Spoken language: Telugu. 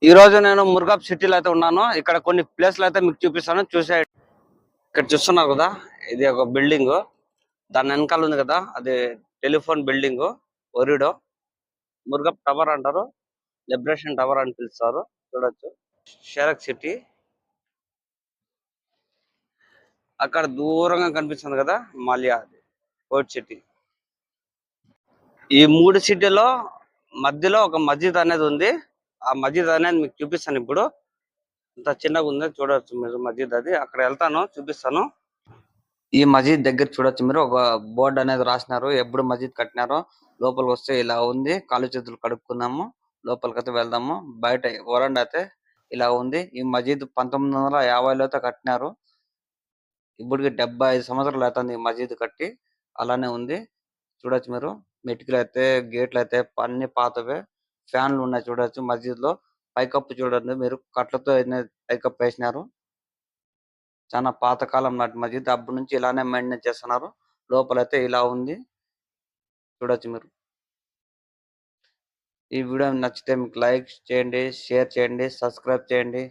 ఈ రోజు నేను ముర్గాబ్ సిటీలో అయితే ఉన్నాను. ఇక్కడ కొన్ని ప్లేస్లు అయితే మీకు చూపిస్తాను. ఇక్కడ చూస్తున్నారు కదా, ఇది ఒక బిల్డింగ్. దాని వెనకాల ఉంది కదా, అది టెలిఫోన్ బిల్డింగ్. ఒరిడో ముర్గాబ్ టవర్ అంటారు, లిబరేషన్ టవర్ అని పిలుస్తారు. చూడొచ్చు షేరక్ సిటీ అక్కడ దూరంగా కనిపిస్తుంది కదా, మాలియా ఓల్డ్ సిటీ. ఈ మూడు సిటీలో మధ్యలో ఒక మస్జిద్ అనేది ఉంది. ఆ మస్జిద్ అనేది మీకు చూపిస్తాను ఇప్పుడు. ఇంత చిన్నగా ఉంది, చూడవచ్చు మీరు మస్జిద్. అది అక్కడ వెళ్తాను, చూపిస్తాను. ఈ మస్జిద్ దగ్గర చూడొచ్చు మీరు, ఒక బోర్డు అనేది రాసినారు. ఎప్పుడు మస్జిద్ కట్టినారో. లోపలికి వస్తే ఇలా ఉంది. కాళ్ళు చేతులు కడుక్కున్నాము, లోపలికైతే వెళ్దాము. బయట వరండా అయితే ఇలా ఉంది. ఈ మస్జిద్ 1950లో అయితే కట్టినారు. ఇప్పటికి 75 సంవత్సరాలు అవుతుంది ఈ మస్జిద్ కట్టి. అలానే ఉంది, చూడొచ్చు మీరు. మెటికలు అయితే, గేట్లు అయితే అన్ని పాతవే. ఫ్యాన్లు ఉన్నాయి చూడొచ్చు మస్జిద్ లో. పైకప్పు చూడండి మీరు, కట్లతో పైకప్పు వేసినారు. చాలా పాతకాలం నాటి మస్జిద్. అప్పటి నుంచి ఇలానే మెయింటైన్ చేస్తున్నారు. లోపలైతే ఇలా ఉంది, చూడొచ్చు మీరు. ఈ వీడియో నచ్చితే మీకు లైక్ చేయండి, షేర్ చేయండి, సబ్స్క్రైబ్ చేయండి.